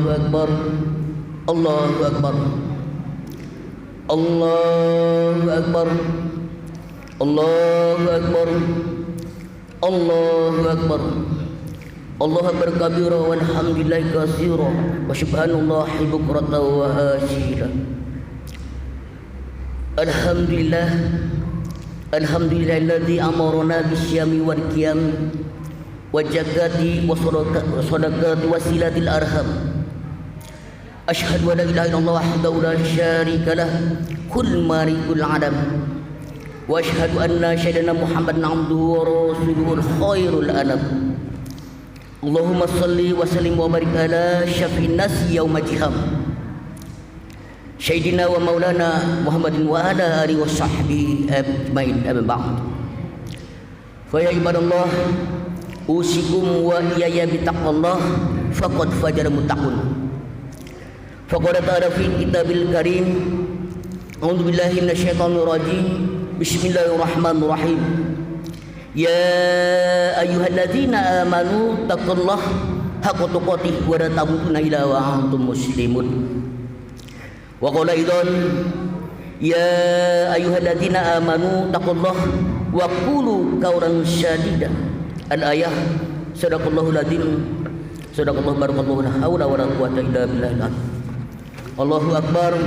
Allahu Akbar. Allahu Akbar. Allahu Akbar. Allahu Akbar. Allahu Akbar. Allahu Akbar kabira walhamdulillahi katsira wa subhanallahi bukratan wa asila. Alhamdulillah. Alhamdulillahilladzi amarna bisyami wal qiyam wa zakati wa sadaqati wasilatil arham. Asyhadu an la ilaha illallah wahdahu la syarika lah kull malikul adam. Wa asyhadu anna sayyidina Muhammadan abduhu wa rasuluhu khairul anam. Allahumma salli wa sallim wa barik ala syafi'in nas yaumil qiyam. Sayyidina wa maulana Muhammadin wa ala alihi wa sahbihi ajmain, amma ba'd. Fa ya ibadallah, usikum wa iyaya bitaqwallah faqad fajara muttaqun. Faqad ta'ala fi kitabil karim, a'udzu billahi minasyaitonir rajim. Bismillahirrahmanirrahim. Ya ayyuhalladzina amanu taqullaha haqqa tuqatih wa la tamutunna illa wa antum muslimun. Wa qala aidan ya ayyuhalladzina amanu taqullaha wa qulu qawlan sadida. Al-ayah. Sadaqallahul adzim. Sadaqallahu barakallahu la haula wa la quwwata illa billah. Allahu akbar.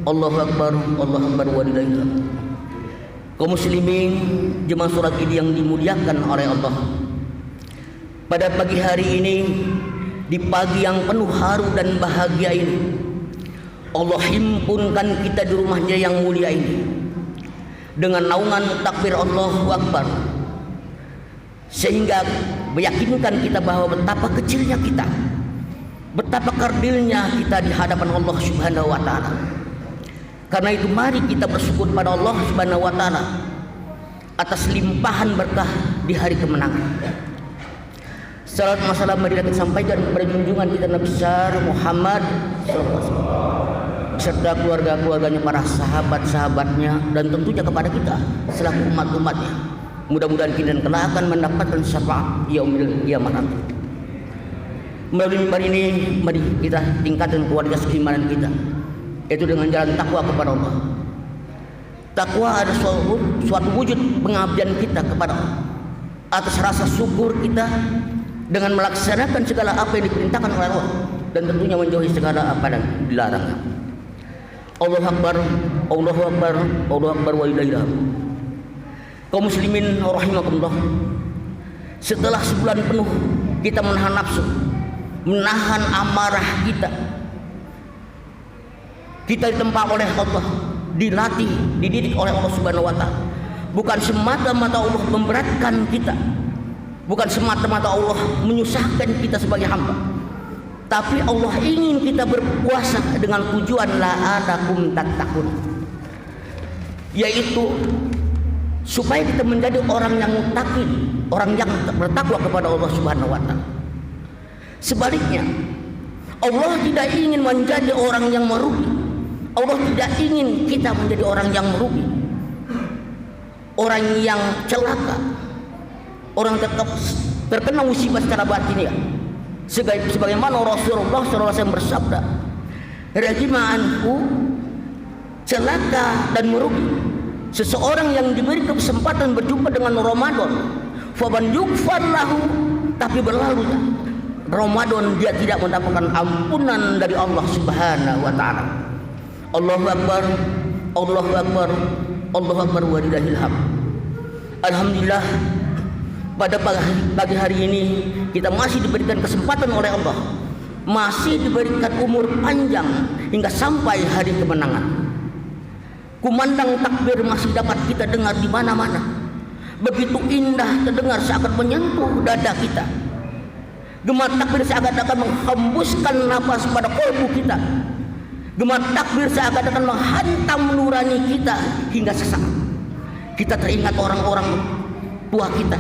Allahu akbar. Allahu akbar walillahil hamd. Kaum muslimin jemaah surat ini yang dimuliakan oleh Allah, pada pagi hari ini, di pagi yang penuh haru dan bahagia ini, Allah himpunkan kita di rumahnya yang mulia ini dengan naungan takbir Allahu Akbar, sehingga meyakinkan kita bahwa betapa kecilnya kita, betapa kerdilnya kita di hadapan Allah Subhanahu wa taala. Karena itu mari kita bersyukur pada Allah Subhanahu wa taala atas limpahan berkah di hari kemenangan. Salat masalah marilah kita sampaikan kepada junjungan kita Nabi besar Muhammad serta keluarga-keluarganya, para sahabat-sahabatnya, dan tentunya kepada kita selaku umat-umatnya. Mudah-mudahan kita kelak akan mendapatkan syafaat yaumil qiyamah nanti. Melalui mimbar ini mari kita tingkatkan kualitas keimanan kita, itu dengan jalan takwa kepada Allah. Takwa adalah suatu wujud pengabdian kita kepada Allah, atas rasa syukur kita dengan melaksanakan segala apa yang diperintahkan oleh Allah, dan tentunya menjauhi segala apa yang dilarang. Allahu Akbar, Allahu Akbar, Allahu Akbar walillahil hamd. Kaum muslimin rahimakumullah, setelah sebulan penuh kita menahan nafsu, menahan amarah kita ditempa oleh Allah, dilatih, dididik oleh Allah Subhanahu wa taala. Bukan semata-mata Allah memberatkan kita, bukan semata-mata Allah menyusahkan kita sebagai hamba, tapi Allah ingin kita berpuasa dengan tujuan la'alakum tattaqun, yaitu supaya kita menjadi orang yang muttaqin, orang yang bertakwa kepada Allah Subhanahu wa taala. Sebaliknya, Allah tidak ingin menjadi orang yang merugi. Allah tidak ingin kita menjadi orang yang merugi, orang yang celaka, orang tetap terkena musibah secara batin ya. Sebagaimana Rasulullah SAW bersabda, "Rajima anhu," celaka dan merugi seseorang yang diberi kesempatan berjumpa dengan Ramadan, faman yughfar lahu, tapi berlalunya Ramadan dia tidak mendapatkan ampunan dari Allah Subhanahu wa taala. Allahu Akbar, Allahu Akbar, Allahu Akbar walillahil hamd. Alhamdulillah, pada pagi hari ini kita masih diberikan kesempatan oleh Allah, masih diberikan umur panjang hingga sampai hari kemenangan. Kumandang takbir masih dapat kita dengar di mana-mana. Begitu indah terdengar seakan menyentuh dada kita. Gema takbir seakan-akan menghembuskan nafas pada kalbu kita. Gema takbir seakan-akan menghantam nurani kita hingga sesaat. Kita teringat orang-orang tua kita,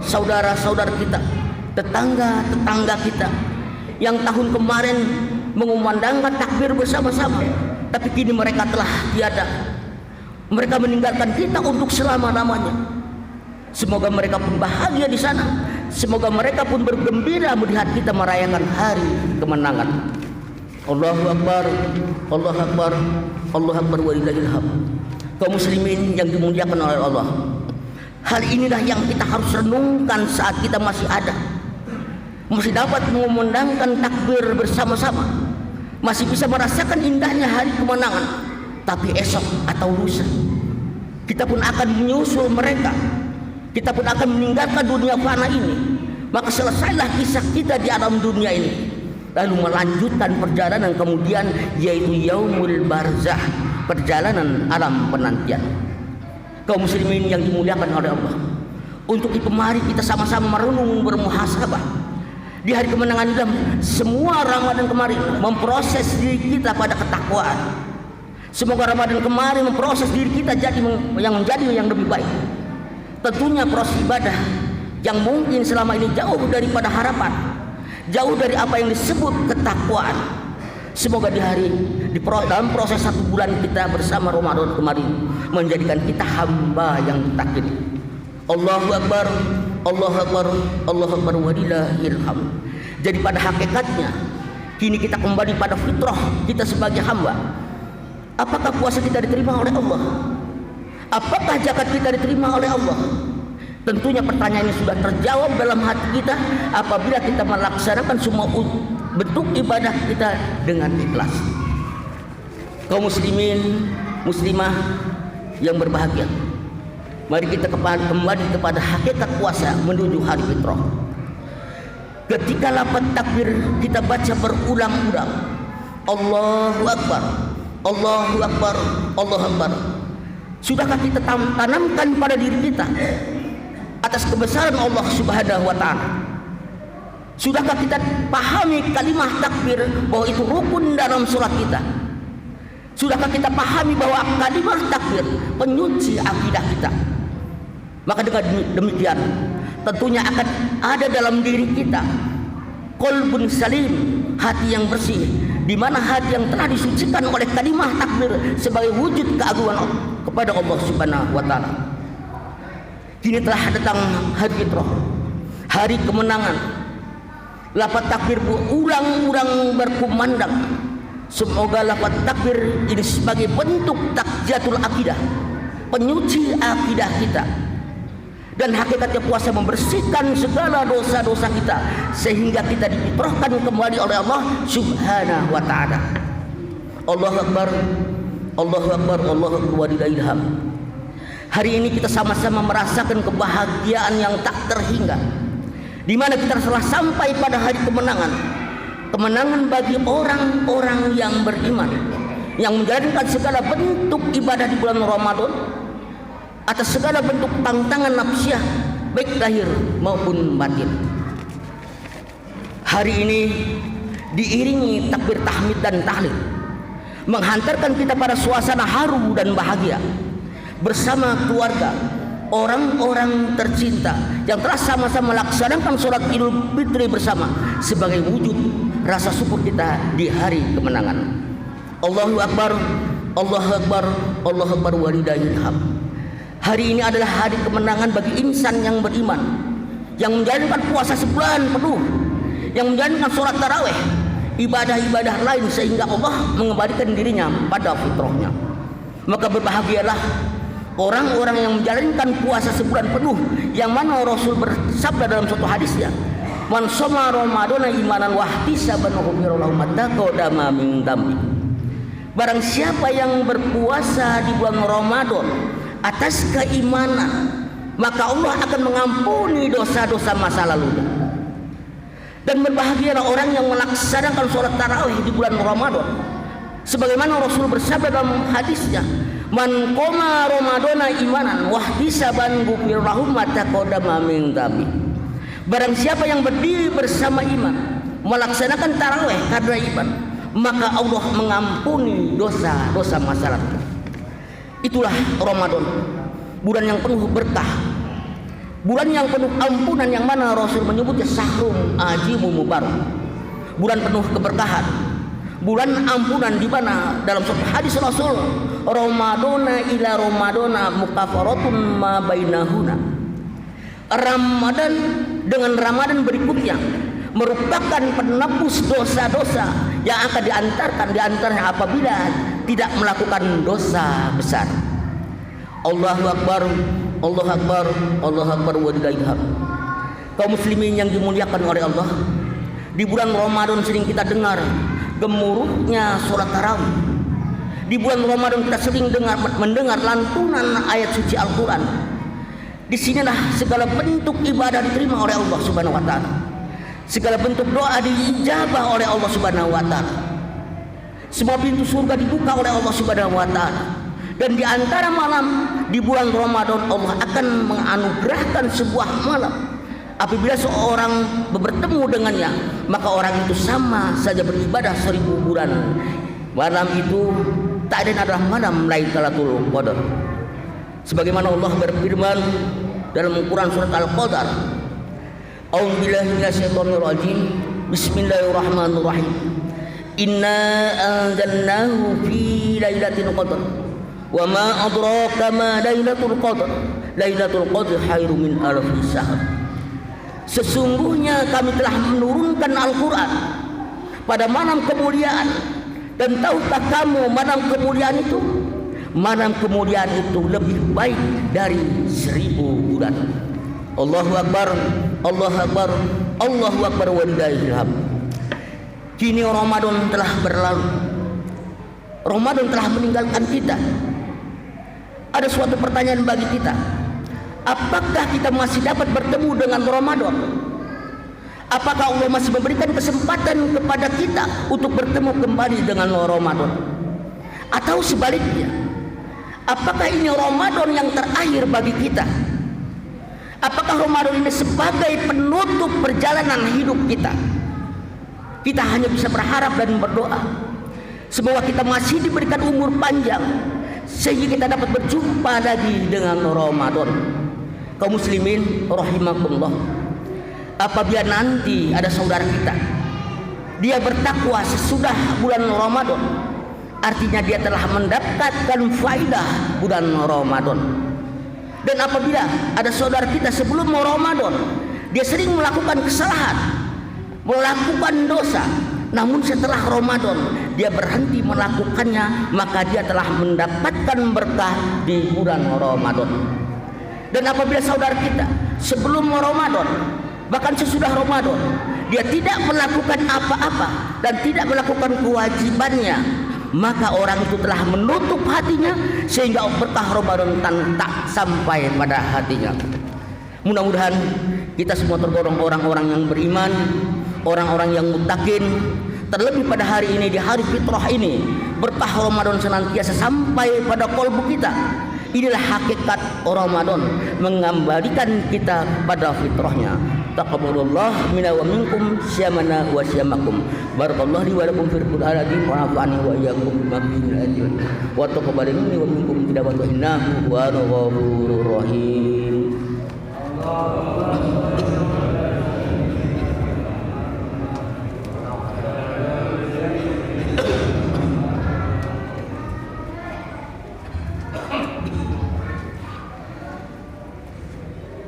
saudara-saudara kita, tetangga-tetangga kita yang tahun kemarin mengumandangkan takbir bersama-sama, tapi kini mereka telah tiada. Mereka meninggalkan kita untuk selama-lamanya. Semoga mereka pun bahagia di sana. Semoga mereka pun bergembira melihat kita merayakan hari kemenangan. Allahu Akbar, Allahu Akbar, Allahu Akbar walillahil hamd. Kaum muslimin yang dimuliakan oleh Allah, hal inilah yang kita harus renungkan saat kita masih ada, masih dapat mengumandangkan takbir bersama-sama, masih bisa merasakan indahnya hari kemenangan. Tapi esok atau lusa kita pun akan menyusul mereka, kita pun akan meninggalkan dunia fana ini. Maka selesailah kisah kita di alam dunia ini, lalu melanjutkan perjalanan kemudian, yaitu yaumul barzah, perjalanan alam penantian. Kaum muslimin yang dimuliakan oleh Allah, untuk itu mari kita sama-sama merenung, bermuhasabah di hari kemenangan ini. Semua Ramadan kemarin memproses diri kita pada ketakwaan. Semoga Ramadan kemarin memproses diri kita menjadi yang lebih baik. Tentunya proses ibadah yang mungkin selama ini jauh daripada harapan, jauh dari apa yang disebut ketakwaan. Semoga dalam proses 1 bulan kita bersama Ramadan kemarin menjadikan kita hamba yang ditakwin. Allahu Akbar, Allahu Akbar, Allahu Akbar walillahil hamd. Jadi pada hakikatnya kini kita kembali pada fitrah kita sebagai hamba. Apakah puasa kita diterima oleh Allah? Apakah zakat kita diterima oleh Allah? Tentunya pertanyaan ini sudah terjawab dalam hati kita apabila kita melaksanakan semua bentuk ibadah kita dengan ikhlas. Kaum muslimin, muslimah yang berbahagia, mari kita kembali kepada hakikat puasa menuju hari fitrah. Ketika lafaz takbir kita baca berulang-ulang, Allahu Akbar, Allahu Akbar, Allahu Akbar. Sudahkah kita tanamkan pada diri kita atas kebesaran Allah Subhanahu wa Ta'ala? Sudahkah kita pahami kalimat takbir bahwa itu rukun dalam sholat kita? Sudahkah kita pahami bahwa kalimat takbir penyuci akidah kita? Maka dengan demikian tentunya akan ada dalam diri kita qalbun salim, hati yang bersih, di mana hati yang telah disucikan oleh kalimat takbir sebagai wujud keagungan kepada Allah Subhanahu wa Ta'ala. Kini telah datang hari fitrah, hari kemenangan. Lafaz takbir berulang-ulang berkumandang. Semoga lafaz takbir ini sebagai bentuk takziyatul akidah, penyuci akidah kita. Dan hakikatnya puasa membersihkan segala dosa-dosa kita, sehingga kita difitrahkan kembali oleh Allah Subhanahu wa Ta'ala. Allahu Akbar, Allahu Akbar, Allahu Akbar walillahil hamd. Hari ini kita sama-sama merasakan kebahagiaan yang tak terhingga, di mana kita telah sampai pada hari kemenangan. Kemenangan bagi orang-orang yang beriman, yang menjalankan segala bentuk ibadah di bulan Ramadan atas segala bentuk tantangan nafsiyah, baik lahir maupun batin. Hari ini diiringi takbir tahmid dan tahlil, menghantarkan kita pada suasana haru dan bahagia bersama keluarga, orang-orang tercinta yang telah sama-sama melaksanakan sholat Idul Fitri bersama sebagai wujud rasa syukur kita di hari kemenangan. Allahu Akbar, Allahu Akbar, Allahu Akbar walillahil hamd. Hari ini adalah hari kemenangan bagi insan yang beriman, yang menjalankan puasa sebulan penuh, yang menjalankan sholat tarawih, ibadah-ibadah lain, sehingga Allah mengembalikan dirinya pada fitrahnya. Maka berbahagialah orang-orang yang menjalankan puasa sebulan penuh, yang mana Rasul bersabda dalam suatu hadisnya, man shoma ramadhana imanan wahtisaban ghufira lahu ma taqaddama min dhanbi. Barang siapa yang berpuasa di bulan Ramadan atas keimanan, maka Allah akan mengampuni dosa-dosa masa lalunya. Dan berbahagialah orang yang melaksanakan sholat tarawih di bulan Ramadan, sebagaimana Rasul bersabda dalam hadisnya, man qoma ramadhana imanan wahtisaban ghufira lahu ma taqaddama min dhanbi. Barang siapa yang berdiri bersama iman, melaksanakan tarawih karena iman, maka Allah mengampuni dosa-dosa masa lalu. Itulah Ramadan, bulan yang penuh berkah, bulan yang penuh ampunan, yang mana Rasul menyebutnya sahrum ajimu mubarak, bulan penuh keberkahan, bulan ampunan, di mana dalam suatu hadis Rasul, Ramadana ila Ramadana mukafaratun ma bainahuna. Ramadan dengan Ramadan berikutnya merupakan penebus dosa-dosa yang akan diantarkan di antaranya apabila tidak melakukan dosa besar. Allahu Akbar, Allahu Akbar, Allahu Akbar walillahil hamd. Kaum muslimin yang dimuliakan oleh Allah, di bulan Ramadan sering kita dengar gemuruhnya sholat tarawih. Di bulan Ramadan kita sering mendengar lantunan ayat suci Al-Quran. Di sinilah segala bentuk ibadah diterima oleh Allah Subhanahu wa taala. Segala bentuk doa diijabah oleh Allah Subhanahu wa taala. Semua pintu surga dibuka oleh Allah Subhanahu wa taala. Dan di antara malam di bulan Ramadan Allah akan menganugerahkan sebuah malam. Apabila seorang bertemu dengannya, maka orang itu sama saja beribadah 1000 bulan. Malam itu tak lain adalah malam Lailatul Qadar. Sebagaimana Allah berfirman dalam Quran surat Al-Qadar, A'udzubillahi minasyaitonirrajim. Bismillahirrahmanirrahim. Inna anzalnahu fi lailatul qadar. Wa ma adraka ma lailatul qadar. Lailatul qadar khairum min alfi syahr. Sesungguhnya kami telah menurunkan Al-Quran pada malam kemuliaan. Dan tahukah kamu malam kemuliaan itu? Malam kemuliaan itu lebih baik dari 1000 bulan. Allahu Akbar, Allahu Akbar, Allahu Akbar walillahil hamd. Kini Ramadan telah berlalu. Ramadan telah meninggalkan kita. Ada suatu pertanyaan bagi kita. Apakah kita masih dapat bertemu dengan Ramadan? Apakah Allah masih memberikan kesempatan kepada kita untuk bertemu kembali dengan Ramadan? Atau sebaliknya, apakah ini Ramadan yang terakhir bagi kita? Apakah Ramadan ini sebagai penutup perjalanan hidup kita? Kita hanya bisa berharap dan berdoa semoga kita masih diberikan umur panjang sehingga kita dapat berjumpa lagi dengan Ramadan. Kaum muslimin rahimakumullah, apabila nanti ada saudara kita dia bertakwa sesudah bulan Ramadan, artinya dia telah mendapatkan faidah bulan Ramadan. Dan apabila ada saudara kita sebelum Ramadan dia sering melakukan kesalahan, melakukan dosa, namun setelah Ramadan dia berhenti melakukannya, maka dia telah mendapatkan berkah di bulan Ramadan. Dan apabila saudara kita sebelum Ramadan bahkan sesudah Ramadan dia tidak melakukan apa-apa dan tidak melakukan kewajibannya, maka orang itu telah menutup hatinya sehingga berkah Ramadan tak sampai pada hatinya. Mudah-mudahan kita semua tergolong orang-orang yang beriman, orang-orang yang muttaqin. Terlebih pada hari ini, di hari fitrah ini, berkah Ramadan senantiasa sampai pada kalbu kita. Inilah hakikat Ramadan, mengembalikan kita pada fitrahnya. Taqabbalallah minna wa minkum syamana wa syamakum. Barakallahu li wa lakum fil Qur'anil azim wa nafa'ani wa iyyakum bima fihi al-ajr. Wa taqabbal minni wa minkum tilawatahu innahu wa ghafurur rahim.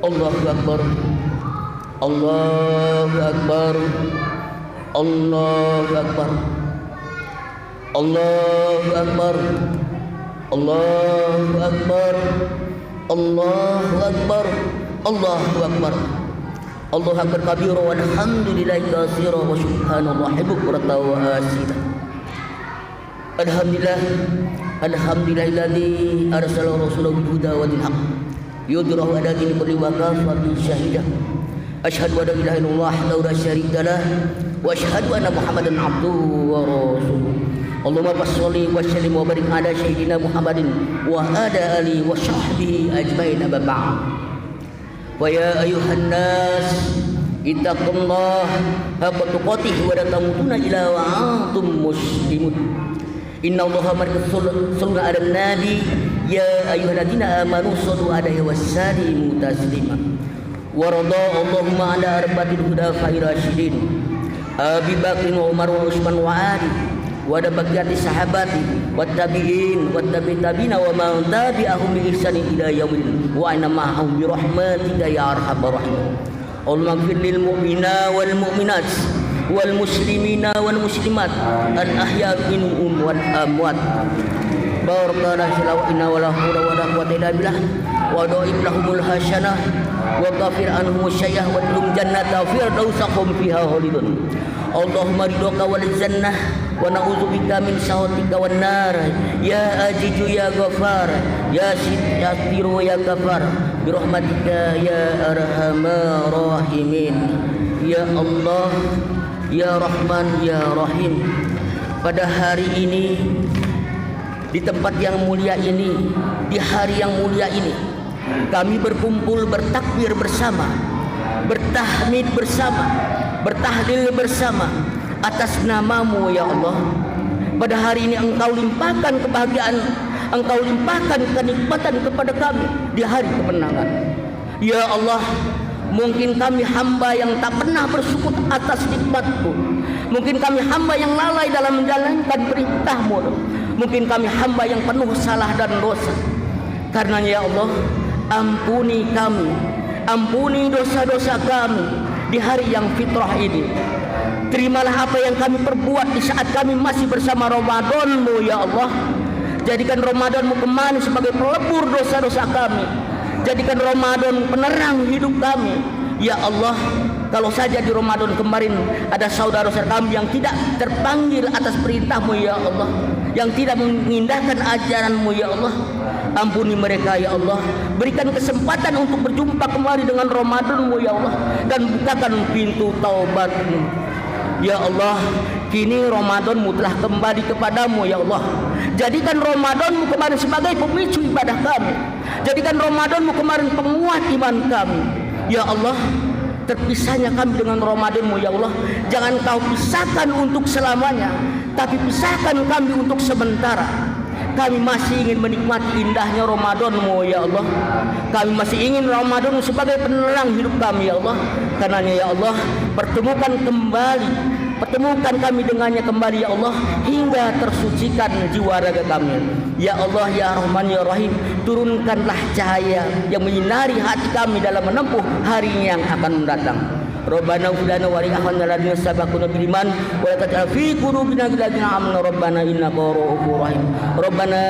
Allahu Akbar, Allahu Akbar, Allahu Akbar, Allahu Akbar, Allahu Akbar, Allahu Akbar, Allahu Akbar, Allahu Akbar kabira walhamdulillahi katsira wa subhanallahi bukratan wa asila. Alhamdulillah, alhamdulillahilladzi arsala rasulahu bil huda wa dinil haqq yudrahu ala dini kulli wa kafatin syahidah. Asyhadu an la ilaha illallah wahdahu la syarika lah wa asyhadu anna Muhammadan abduhu wa rasuluh. Allahumma shalli wa sallim wa barik ala sayyidina Muhammadin wa ala alihi wa sahbihi ajmain amma ba'd. Wa ya ayyuhan nas ittaqullaha haqqa tuqatih wa la tamutunna illa wa antum muslimun. Inna Allaha sallallahu ala nabi ya ayyuhalladzina amanu sallu alaihi wasallimu taslima. Wa radha Allahumma ala arba'il khulafa'ir rasyidin Abi Bakr wa Umar wa Utsman wa Ali wa baqiyati sahabati wat tabi'in wat tabi'ina wa man tabi'ahum bi ihsan ila yaumil wa inna ma'ahum bi rahmatika ya arhamar rahimin. Allahumma ighfir lil mu'minina wal mu'minat wal muslimina wal muslimat al ahya minhum wal amwat. Barakallahu lana wa la haula wa la quwwata illa billah wa dhaif lahumul hasanah wa ghafir anhum syay'ah wa lahum jannata firdausahum fiha khalidun. Allahumma ridhoka wal jannah wa na'udzubika min sakhatika wan nar. Ya azizu ya ghafar ya sitiru ya ghafar bi rahmatika ya arhamar rahimin. Ya Allah ya Rahman ya Rahim, pada hari ini, di tempat yang mulia ini, di hari yang mulia ini, kami berkumpul bertakbir bersama, bertahmid bersama, bertahlil bersama atas namamu ya Allah. Pada hari ini Engkau limpahkan kebahagiaan, Engkau limpahkan kenikmatan kepada kami di hari kemenangan. Ya Allah, mungkin kami hamba yang tak pernah bersyukur atas nikmat-Mu. Mungkin kami hamba yang lalai dalam menjalankan perintah-Mu. Mungkin kami hamba yang penuh salah dan dosa. Karenanya ya Allah, ampuni kami, ampuni dosa-dosa kami di hari yang fitrah ini. Terimalah apa yang kami perbuat di saat kami masih bersama Ramadan-Mu ya Allah. Jadikan Ramadan-Mu kemarin sebagai pelebur dosa-dosa kami. Jadikan Ramadan penerang hidup kami ya Allah. Kalau saja di Ramadan kemarin ada saudara-saudara kami yang tidak terpanggil atas perintah-Mu ya Allah, yang tidak mengindahkan ajaran-Mu ya Allah, ampuni mereka ya Allah. Berikan kesempatan untuk berjumpa kembali dengan Ramadan-Mu ya Allah, dan bukakan pintu taubat-Mu ya Allah. Kini Ramadan-Mu telah kembali kepadamu ya Allah. Jadikan Ramadan-Mu kemarin sebagai pemicu ibadah kami. Jadikan Ramadan-Mu kemarin penguat iman kami ya Allah. Terpisahnya kami dengan Ramadan-Mu ya Allah, jangan Kau pisahkan untuk selamanya, tapi pisahkan kami untuk sementara. Kami masih ingin menikmati indahnya Ramadan-Mu ya Allah. Kami masih ingin Ramadan sebagai penerang hidup kami ya Allah. Karenanya ya Allah, pertemukan kami dengannya kembali ya Allah, hingga tersucikan jiwa raga kami. Ya Allah ya Rahman ya Rahim, turunkanlah cahaya yang menyinari hati kami dalam menempuh hari yang akan mendatang. Rabbana uflana wa ri'ahana ladina sabaquna bil iman wa la taj'al fi qulubina ghillan amna rabbana innaka ra'ufur rahim. Rabbana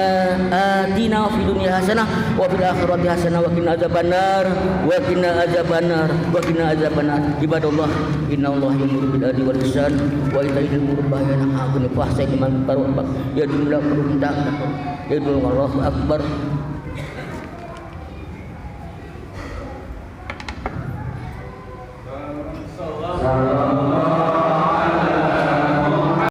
atina fid dunya hasanah wa fil akhirati hasanah wa qina adzabannar wa qina adzabannar wa qina adzabannar. Ibadallah, innallaha ya'muru bil adli wal ihsan wa ita'i dzil qurba wa yanha 'anil fahsya'i wal munkari wal baghi ya'muru bil 'adli wal ihsan wa Allahu akbar.